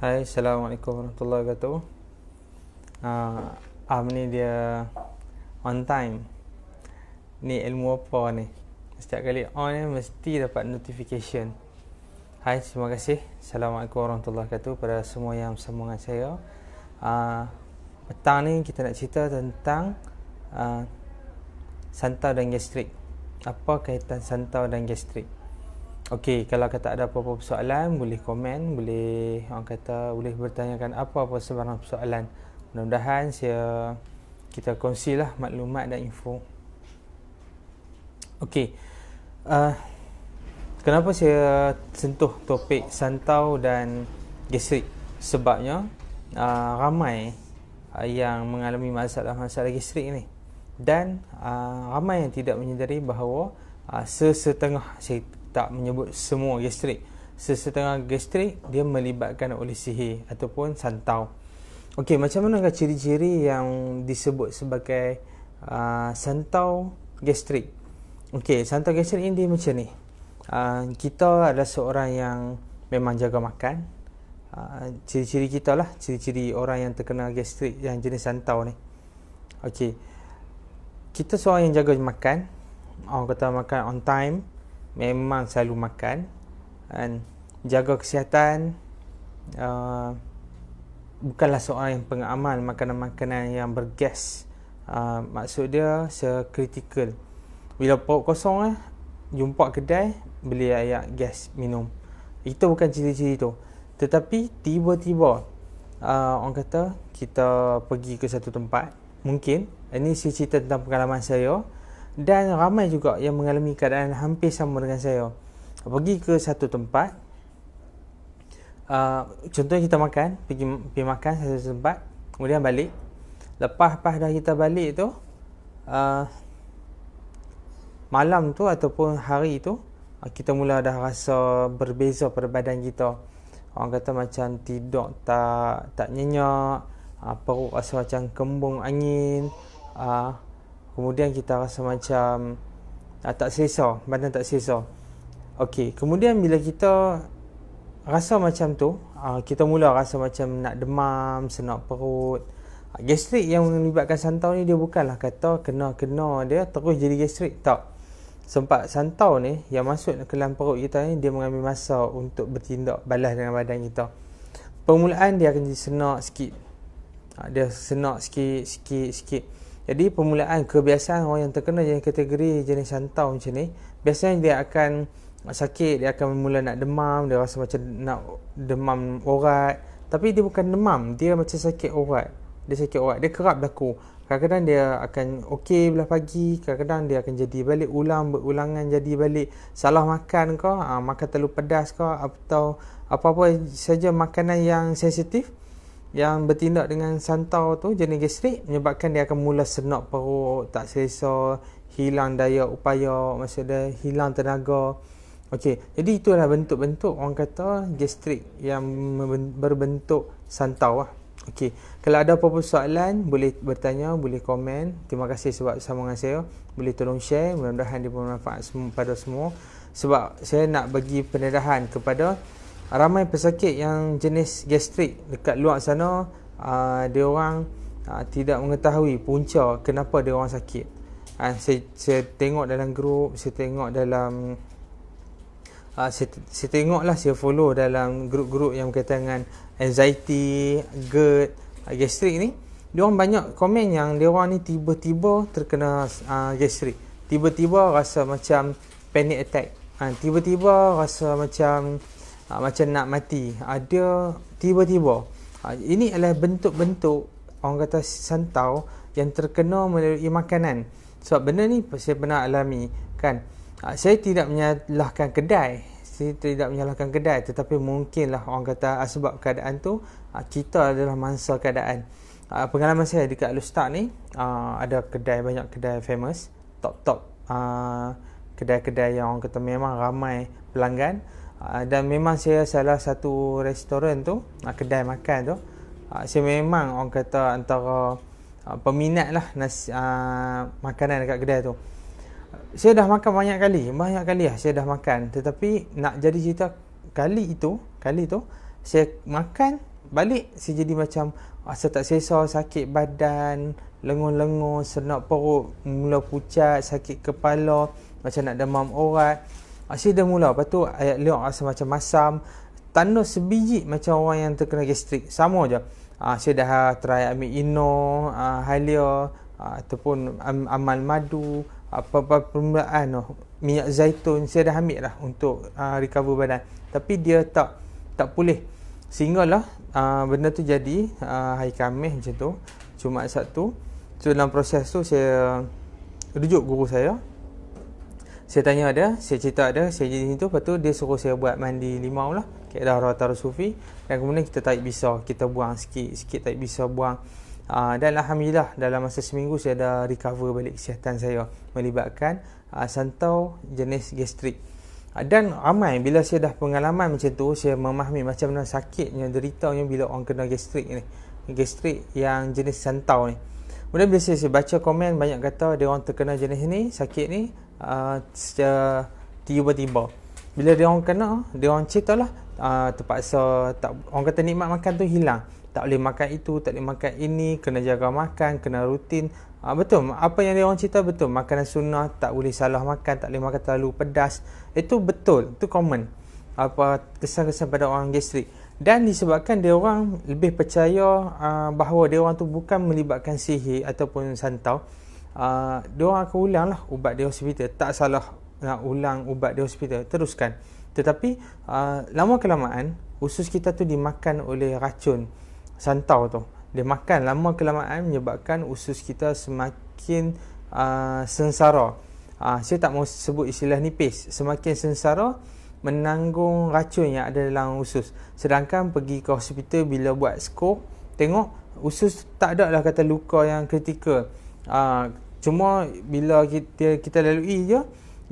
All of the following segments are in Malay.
Hai, Assalamualaikum warahmatullahi wabarakatuh. Ni dia on time. Ni ilmu apa ni? Setiap kali on ni mesti dapat notification. Hai, terima kasih. Assalamualaikum warahmatullahi wabarakatuh pada semua yang bersama dengan saya. Petang ni kita nak cerita tentang santau dan gastrik. Apa kaitan santau dan gastrik? Okey, kalau kata ada apa-apa persoalan, boleh komen, boleh boleh bertanyakan apa-apa sebarang persoalan. Mudah-mudahan kita kongsilah maklumat dan info. Okey. Kenapa saya sentuh topik santau dan gastrik? Sebabnya ramai yang mengalami masalah-masalah gastrik ni, dan ramai yang tidak menyedari bahawa sesetengah, saya tak menyebut semua gastrik, sesetengah gastrik dia melibatkan oleh sihir ataupun santau. Okey, macam manakah ciri-ciri yang disebut sebagai santau gastrik? Okey, santau gastrik ini dia macam ni. Kita adalah seorang yang memang jaga makan. Ciri-ciri kita lah, ciri-ciri orang yang terkena gastrik yang jenis santau ni. Okey, kita seorang yang jaga makan. Orang kata makan on time, memang selalu makan, dan jaga kesihatan. Bukanlah seorang yang pengamal makanan-makanan yang bergas. Maksud dia sekritikal. Bila perut kosong jumpa kedai, beli air gas minum. Itu bukan ciri-ciri tu. Tetapi tiba-tiba orang kata kita pergi ke satu tempat. Mungkin ini saya cerita tentang pengalaman saya, dan ramai juga yang mengalami keadaan hampir sama dengan saya. Pergi ke satu tempat, contohnya kita pergi makan satu tempat, kemudian balik. Lepas dah kita balik tu, malam tu ataupun hari tu, kita mula dah rasa berbeza pada badan kita. Orang kata macam tidur tak nyenyak, perut rasa macam kembung angin, kemudian kita rasa macam tak selesa, badan tak selesa. Okey, kemudian bila kita rasa macam tu, kita mula rasa macam nak demam, senak perut. Gastrik yang melibatkan santau ni, dia bukanlah kata kena dia terus jadi gastrik, tak. Sebab santau ni yang masuk ke dalam perut kita ni, dia mengambil masa untuk bertindak balas dengan badan kita. Permulaan dia akan jadi senak sikit. Dia senak sikit. Jadi permulaan kebiasaan orang yang terkena jenis kategori jenis santau macam ni, biasanya dia akan sakit, dia akan mula nak demam, dia rasa macam nak demam urat. Tapi dia bukan demam, dia macam sakit urat. Dia kerap berlaku. Kadang-kadang dia akan okey belah pagi, kadang-kadang dia akan jadi balik berulangan jadi balik. Salah makan ke, makan terlalu pedas ke, atau apa-apa saja makanan yang sensitif yang bertindak dengan santau tu, jenis gastrik, menyebabkan dia akan mula senak perut, tak selesa, hilang daya upaya, maksudnya hilang tenaga. Okey, jadi itulah bentuk-bentuk orang kata gastrik yang berbentuk santau lah. Okey, kalau ada apa-apa soalan, boleh bertanya, boleh komen. Terima kasih sebab bersama dengan saya. Boleh tolong share, mudah-mudahan dia bermanfaat pada semua. Sebab saya nak bagi pendedahan kepada ramai pesakit yang jenis gastrik dekat luar sana. Dia orang tidak mengetahui punca kenapa dia orang sakit. Saya tengok dalam grup, saya tengoklah, saya follow dalam grup-grup yang berkaitan dengan anxiety, GERD, gastrik ni. Dia orang banyak komen yang dia orang ni tiba-tiba terkena gastrik. Tiba-tiba rasa macam panic attack. Tiba-tiba rasa macam nak mati. Dia tiba-tiba. Ini adalah bentuk-bentuk orang kata santau yang terkena melalui makanan. Sebab benda ni saya pernah alami kan. Saya tidak menyalahkan kedai, tetapi mungkinlah orang kata sebab keadaan tu, kita adalah mangsa keadaan. Pengalaman saya dekat Alustaq ni, ada banyak kedai famous, top kedai-kedai yang orang kata memang ramai pelanggan, dan memang saya salah satu restoran tu, kedai makan tu, saya memang orang kata antara peminat lah makanan dekat kedai tu. Saya dah makan banyak kali lah saya dah makan. Tetapi nak jadi cerita kali tu saya makan balik saya jadi macam rasa tak selesa, sakit badan, lengur-lengur, senak perut, mula pucat, sakit kepala, macam nak demam urat. Saya dah mula. Lepas tu ayat liok rasa macam masam, tanda sebiji macam orang yang terkena gastrik. Sama je. Saya dah try ambil Ino, Halia, ataupun amal madu, apa-apa permulaan minyak zaitun saya dah ambil lah untuk recover badan, tapi dia tak pulih, sehinggalah benda tu jadi hari Khamis macam tu, Jumaat Sabtu. So dalam proses tu saya rujuk guru saya tanya dia, saya cerita dia, saya jadi tu. Lepas tu dia suruh saya buat mandi limau lah, kaedah Rawatan Sufi, dan kemudian kita tarik bisa, kita buang sikit tarik bisa, buang. Dan alhamdulillah dalam masa seminggu saya dah recover balik kesihatan saya, melibatkan santau jenis gastrik. Dan ramai bila saya dah pengalaman macam tu, saya memahami macam mana sakitnya, deritanya bila orang kena gastrik ni, gastrik yang jenis santau ni. Kemudian bila saya baca komen, banyak kata dia orang terkena jenis ni, sakit ni secara tiba-tiba. Bila dia orang kena, dia orang ceritalah terpaksa, orang kata nikmat makan tu hilang. Tak boleh makan itu, tak boleh makan ini, kena jaga makan, kena rutin. Betul, apa yang dia orang cerita betul. Makanan sunnah, tak boleh salah makan, tak boleh makan terlalu pedas. Itu betul, itu common. Kesan-kesan pada orang gastrik. Dan disebabkan dia orang lebih percaya bahawa dia orang tu bukan melibatkan sihir ataupun santau. Dia orang akan ulang lah ubat di hospital. Tak salah nak ulang ubat di hospital, teruskan. Tetapi lama kelamaan usus kita tu dimakan oleh racun santau tu. Dia makan lama kelamaan menyebabkan usus kita semakin sengsara. Saya tak mau sebut istilah nipis. Semakin sengsara menanggung racun yang ada dalam usus. Sedangkan pergi ke hospital bila buat skop, tengok usus tak ada lah kata luka yang kritikal. Cuma bila kita lalui je,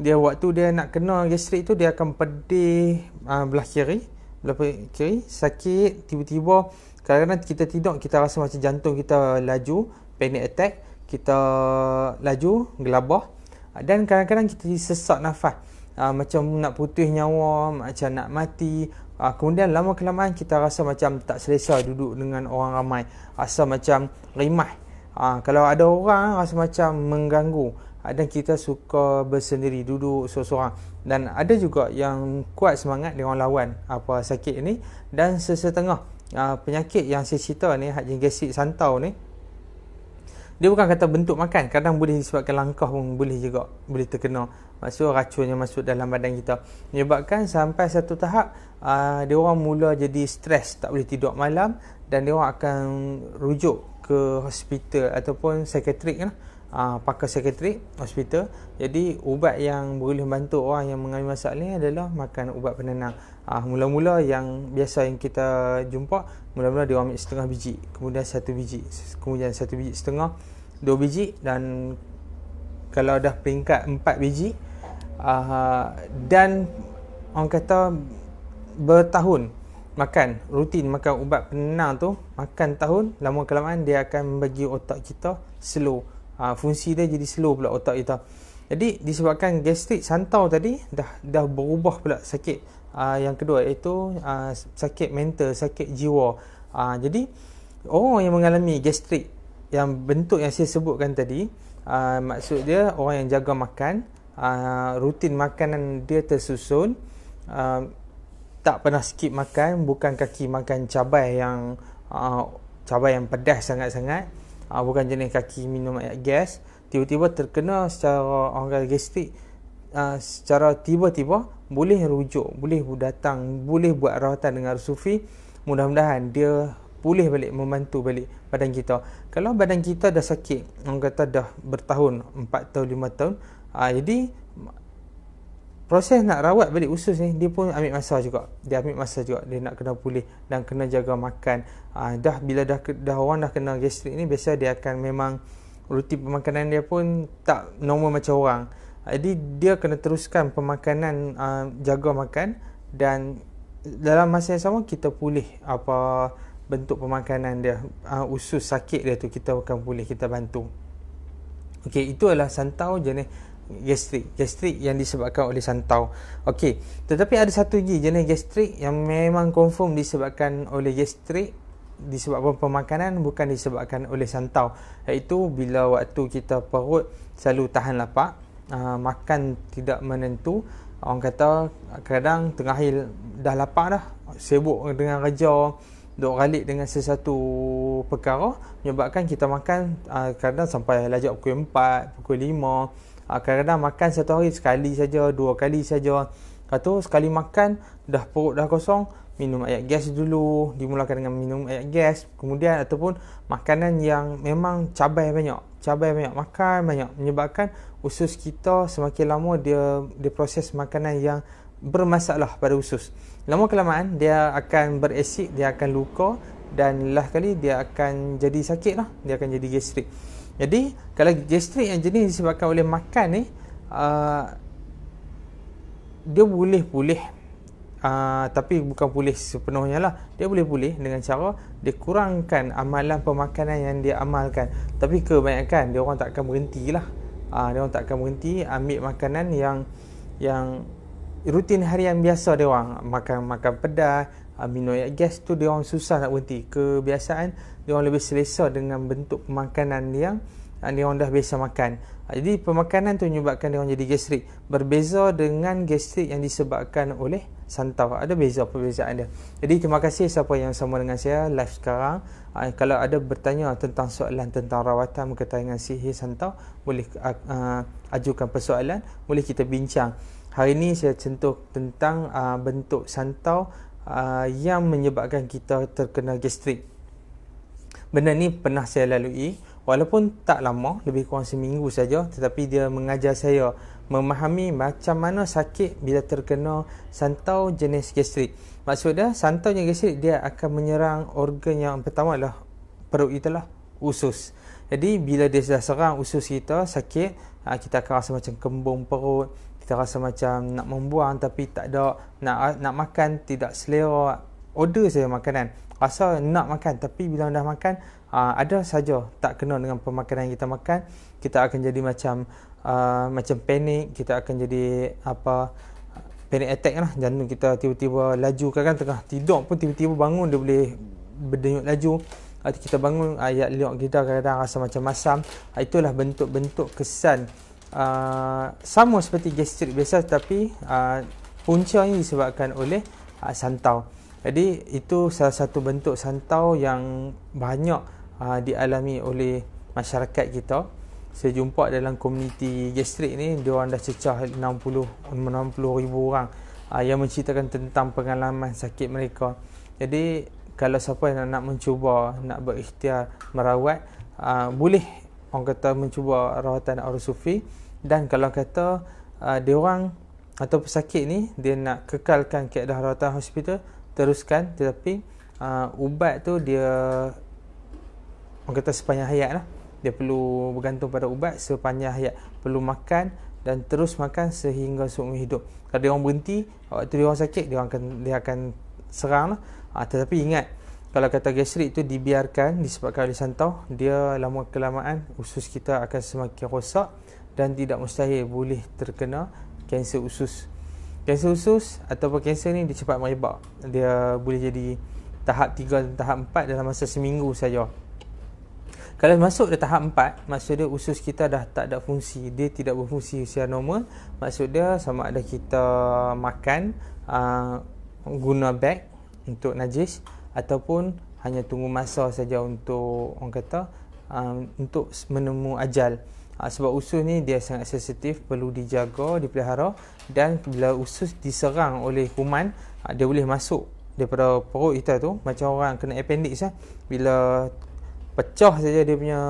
dia waktu dia nak kena gastrik tu, dia akan pedih belah kiri sakit, tiba-tiba kadang-kadang kita tidur, kita rasa macam jantung kita laju, panic attack, kita laju gelabah, dan kadang-kadang kita sesak nafas, macam nak putus nyawa, macam nak mati. Kemudian lama kelamaan kita rasa macam tak selesa duduk dengan orang ramai, rasa macam rimah. Kalau ada orang rasa macam mengganggu, dan kita suka bersendiri, duduk seorang-seorang. Dan ada juga yang kuat semangat dia orang lawan apa sakit ni. Dan sesetengah penyakit yang saya cerita ni, hak gastrik santau ni, dia bukan kata bentuk makan, kadang boleh disebabkan langkah pun boleh juga, boleh terkena. Maksud racun yang masuk dalam badan kita, menyebabkan sampai satu tahap dia orang mula jadi stres, tak boleh tidur malam, dan dia orang akan rujuk ke hospital ataupun psikiatrik lah. Pakar psikiatrik hospital. Jadi ubat yang boleh membantu orang yang mengalami masalah ni adalah makan ubat penenang. Mula-mula yang biasa yang kita jumpa, mula-mula dia ambil setengah biji, kemudian 1 biji, kemudian 1 biji setengah, 2 biji, dan kalau dah peringkat 4 biji, dan orang kata bertahun makan, rutin makan ubat penenang tu, makan tahun, lama kelamaan dia akan bagi otak kita slow. Fungsi dia jadi slow pula otak kita. Jadi disebabkan gastrik santau tadi dah berubah pula sakit yang kedua, iaitu sakit mental, sakit jiwa. Jadi orang yang mengalami gastrik yang bentuk yang saya sebutkan tadi, maksud dia orang yang jaga makan, rutin makanan dia tersusun, tak pernah skip makan, bukan kaki makan cabai yang pedas sangat-sangat, bukan jenis kaki minum air gas, tiba-tiba terkena secara orang gastrik, secara tiba-tiba, boleh rujuk, boleh datang, boleh buat rawatan dengan Sufi. Mudah-mudahan dia pulih balik, membantu balik badan kita. Kalau badan kita dah sakit, orang kata dah bertahun, 4 tahun, 5 tahun, jadi proses nak rawat balik usus ni, dia pun ambil masa juga. Dia nak kena pulih dan kena jaga makan. Bila dah orang dah kena gastrik ni, biasa dia akan memang rutin pemakanan dia pun tak normal macam orang. Jadi dia kena teruskan pemakanan, jaga makan, dan dalam masa yang sama kita pulih apa bentuk pemakanan dia, usus sakit dia tu kita akan pulih, kita bantu. Okey, itu adalah santau jenis gastrik yang disebabkan oleh santau. Okey, tetapi ada satu lagi jenis gastrik yang memang confirm disebabkan oleh gastrik, disebabkan pemakanan, bukan disebabkan oleh santau. Iaitu bila waktu kita perut selalu tahan lapar, makan tidak menentu. Orang kata kadang tengah hari dah lapar dah, sibuk dengan kerja, duk ralik dengan sesuatu perkara, menyebabkan kita makan kadang sampai lajak pukul 4, pukul 5. Kadang-kadang makan satu hari sekali saja, 2 kali saja. Lepas tu sekali makan dah perut dah kosong, minum air gas dulu, dimulakan dengan minum air gas, kemudian ataupun makanan yang memang cabai banyak, makan banyak, menyebabkan usus kita semakin lama dia proses makanan yang bermasalah pada usus. Lama kelamaan dia akan berasid, dia akan luka, dan last kali dia akan jadi sakit lah, dia akan jadi gastrik. Jadi kalau gastrik yang jenis disebabkan oleh makan ni, dia boleh pulih, tapi bukan pulih sepenuhnya lah. Dia boleh pulih dengan cara dia kurangkan amalan pemakanan yang dia amalkan. Tapi kebanyakan dia orang tak akan berhenti lah. Dia orang tak akan berhenti ambil makanan yang rutin harian biasa dia orang. Makan pedas, minum air gas tu dia orang susah nak berhenti. Kebiasaan dia orang lebih selesa dengan bentuk makanan yang dia orang dah biasa makan. Jadi pemakanan tu menyebabkan dia orang jadi gastrik. Berbeza dengan gastrik yang disebabkan oleh santau. Ada perbezaan dia. Jadi terima kasih siapa yang sama dengan saya live sekarang. Kalau ada bertanya tentang soalan tentang rawatan berkaitan dengan sihir santau, boleh ajukan persoalan, boleh kita bincang. Hari ini saya sentuh tentang bentuk santau yang menyebabkan kita terkena gastrik. Benda ni pernah saya lalui, walaupun tak lama, lebih kurang seminggu saja, tetapi dia mengajar saya memahami macam mana sakit bila terkena santau jenis gastrik. Maksudnya santau jenis gastrik dia akan menyerang organ yang pertama adalah perut kita lah, usus. Jadi bila dia dah serang usus kita sakit, kita akan rasa macam kembung perut, kita rasa macam nak membuang tapi tak ada, nak makan tidak selera, order saja makanan, rasa nak makan tapi bila dah makan ada saja tak kena dengan pemakanan yang kita makan, kita akan jadi macam panik, kita akan jadi panic attack lah, jantung kita tiba-tiba laju, kadang tengah tidur pun tiba-tiba bangun dia boleh berdenyut laju. Kita bangun ayat liok kita kadang-kadang rasa macam masam. Itulah bentuk-bentuk kesan sama seperti gastrik biasa, tapi puncanya disebabkan oleh santau. Jadi itu salah satu bentuk santau yang banyak dialami oleh masyarakat kita. Saya jumpa dalam komuniti gastrik ni, dia orang dah cecah 60 ribu orang yang menceritakan tentang pengalaman sakit mereka. Jadi kalau siapa yang nak mencuba, nak berikhtiar merawat, boleh orang kata mencuba rawatan Arus Sufi. Dan kalau kata dia orang atau pesakit ni dia nak kekalkan keadaan rawatan hospital, teruskan, tetapi ubat tu dia orang kata sepanjang hayat lah. Dia perlu bergantung pada ubat sepanjang hayat, perlu makan dan terus makan sehingga seumur hidup. Kalau dia orang berhenti waktu dia orang sakit, dia akan serang lah. Tetapi ingat, kalau kata gastrik tu dibiarkan disebabkan oleh santau, dia lama kelamaan usus kita akan semakin rosak dan tidak mustahil boleh terkena kanser usus. Kanser usus ataupun kanser ni dia cepat merebak. Dia boleh jadi tahap 3 dan tahap 4 dalam masa seminggu saja. Kalau masuk ke tahap 4, maksud dia usus kita dah tak ada fungsi, dia tidak berfungsi secara normal. Maksud dia sama ada kita makan guna beg untuk najis, ataupun hanya tunggu masa saja untuk orang kata untuk menemu ajal. Sebab usus ni dia sangat sensitif, perlu dijaga, dipelihara. Dan bila usus diserang oleh kuman, dia boleh masuk daripada perut kita tu, macam orang kena appendix bila pecah saja dia punya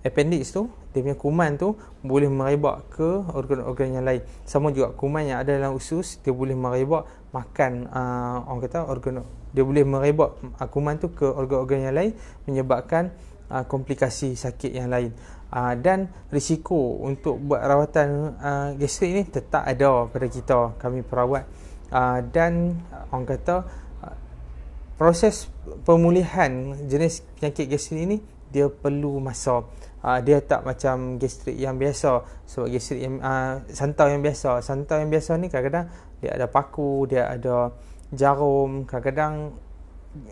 appendix tu, dia punya kuman tu boleh merebak ke organ-organ yang lain. Sama juga kuman yang ada dalam usus, dia boleh merebak makan orang kata organ, dia boleh merebak kuman tu ke organ-organ yang lain, menyebabkan komplikasi sakit yang lain. Dan risiko untuk buat rawatan gastrik ni tetap ada pada kita, kami perawat. Dan orang kata proses pemulihan jenis penyakit gastrik ni dia perlu masa. Dia tak macam gastrik yang biasa. Sebab gastrik yang santau yang biasa ni kadang-kadang dia ada paku, dia ada jarum, kadang-kadang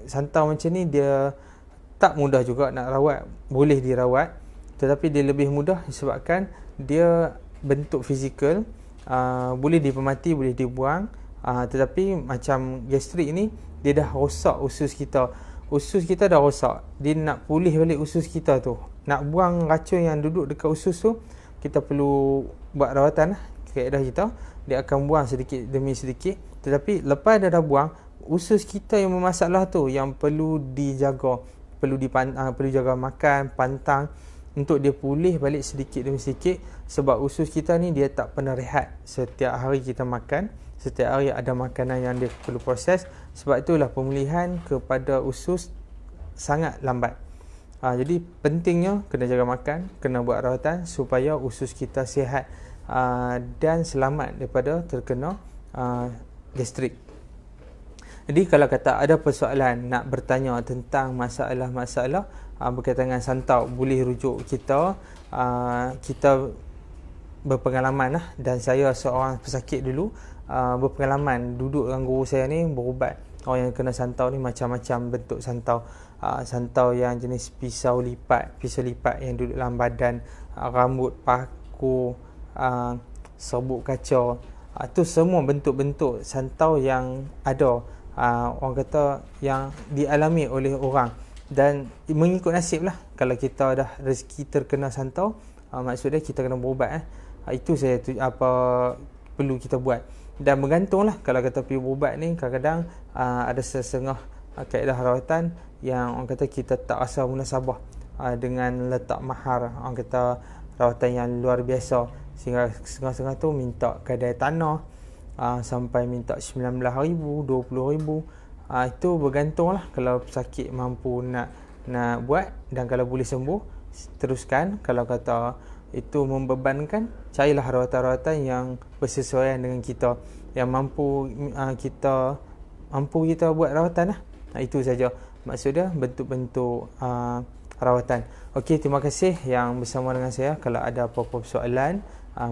santau macam ni dia tak mudah juga nak rawat, boleh dirawat, tetapi dia lebih mudah disebabkan dia bentuk fizikal, boleh dipermati, boleh dibuang, tetapi macam gastrik ni dia dah rosak usus kita. Usus kita dah rosak, dia nak pulih balik usus kita tu, nak buang racun yang duduk dekat usus tu, kita perlu buat rawatan lah. Kaedah kita, dia akan buang sedikit demi sedikit. Tetapi lepas dia dah buang, usus kita yang bermasalah tu yang perlu dijaga, perlu jaga makan, pantang, untuk dia pulih balik sedikit demi sedikit. Sebab usus kita ni dia tak pernah rehat. Setiap hari kita makan, setiap hari ada makanan yang dia perlu proses. Sebab itulah pemulihan kepada usus sangat lambat. Jadi pentingnya kena jaga makan, kena buat rawatan supaya usus kita sihat dan selamat daripada terkena gastrik. Jadi kalau kata ada persoalan nak bertanya tentang masalah-masalah berkaitan dengan santau, boleh rujuk kita. Kita berpengalaman lah, dan saya seorang pesakit dulu berpengalaman duduk dengan guru saya ni berubat. Orang yang kena santau ni macam-macam bentuk santau. Santau yang jenis pisau lipat yang duduk dalam badan, rambut, paku, serbuk kaca. Tu semua bentuk-bentuk santau yang ada, orang kata yang dialami oleh orang, dan mengikut nasib lah. Kalau kita dah rezeki terkena santau, maksudnya kita kena berubat. Itu saya apa perlu kita buat. Dan bergantunglah, kalau kata pergi berubat ni, kadang-kadang ada setengah kaedah rawatan yang orang kata kita tak rasa munasabah dengan letak mahar, orang kata rawatan yang luar biasa, sehingga setengah-setengah tu minta kadai tanah, sampai minta 19,000, 20,000. Itu bergantung lah, kalau pesakit mampu nak buat, dan kalau boleh sembuh teruskan. Kalau kata itu membebankan, carilah rawatan-rawatan yang bersesuaian dengan kita, yang mampu kita buat rawatan lah. Itu saja maksudnya bentuk-bentuk rawatan. Okey, terima kasih yang bersama dengan saya. Kalau ada apa-apa soalan,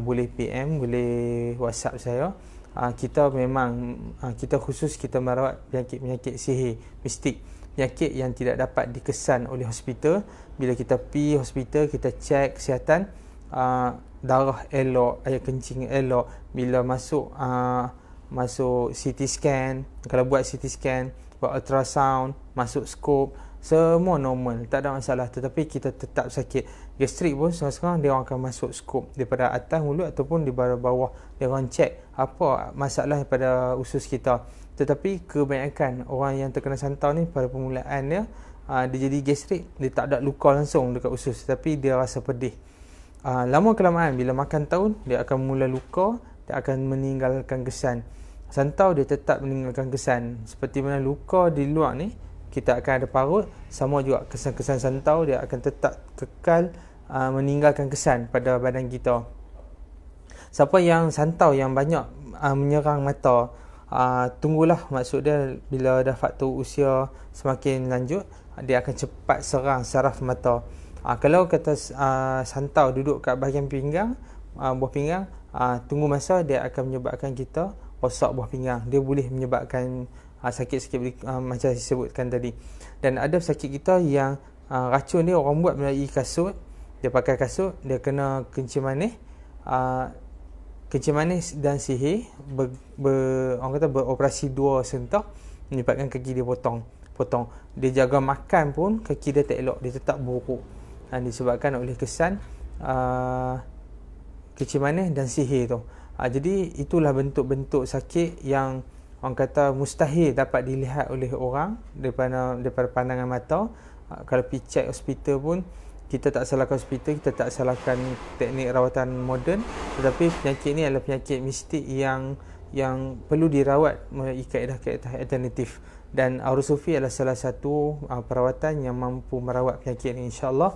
boleh PM, boleh WhatsApp saya. Kita memang kita khusus kita merawat penyakit-penyakit sihir, mistik, penyakit yang tidak dapat dikesan oleh hospital. Bila kita pergi hospital, kita cek kesihatan, darah elok, air kencing elok. Bila masuk CT scan, kalau buat CT scan, buat ultrasound, masuk skop, semua normal, tak ada masalah. Tetapi kita tetap sakit. Gastrik pun sekarang dia orang akan masuk skop daripada atas mulut ataupun di bawah. Dia orang cek apa masalah pada usus kita. Tetapi kebanyakan orang yang terkena santau ni, pada permulaan dia jadi gastrik, dia tak ada luka langsung dekat usus, tapi dia rasa pedih. Lama kelamaan bila makan tahun, dia akan mula luka, dia akan meninggalkan kesan. Santau dia tetap meninggalkan kesan. Seperti mana luka di luar ni kita akan ada parut, sama juga kesan-kesan santau dia akan tetap kekal meninggalkan kesan pada badan kita. Siapa yang santau yang banyak menyerang mata, tunggulah, maksud dia bila dah faktor usia semakin lanjut, dia akan cepat serang saraf mata. Kalau kata santau duduk kat bahagian pinggang, buah pinggang, tunggu masa dia akan menyebabkan kita rosak buah pinggang. Dia boleh menyebabkan sakit-sakit macam saya sebutkan tadi. Dan ada sakit kita yang racun dia orang buat melalui kasut. Dia pakai kasut, dia kena kencing manis, kencing manis dan sihir orang kata beroperasi dua sentak, menyebabkan kaki dia potong. Dia jaga makan pun kaki dia tak elok, dia tetap buruk, disebabkan oleh kesan kencing manis dan sihir tu. Jadi itulah bentuk-bentuk sakit yang orang kata mustahil dapat dilihat oleh orang daripada pandangan mata. Kalau pergi cek hospital pun, kita tak salahkan hospital, kita tak salahkan teknik rawatan moden, tetapi penyakit ni adalah penyakit mistik yang perlu dirawat melalui kaedah-kaedah alternatif. Dan Aurosufi adalah salah satu perawatan yang mampu merawat penyakit ni. InsyaAllah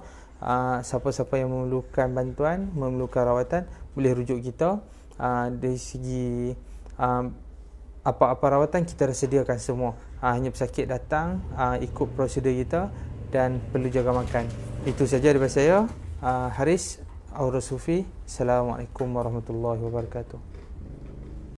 siapa-siapa yang memerlukan bantuan, memerlukan rawatan, boleh rujuk kita. Dari segi apa-apa rawatan kita dah sediakan semua. Hanya pesakit datang, ikut prosedur kita, dan perlu jaga makan. Itu saja daripada saya, Haris Aurosufi. Assalamualaikum warahmatullahi wabarakatuh.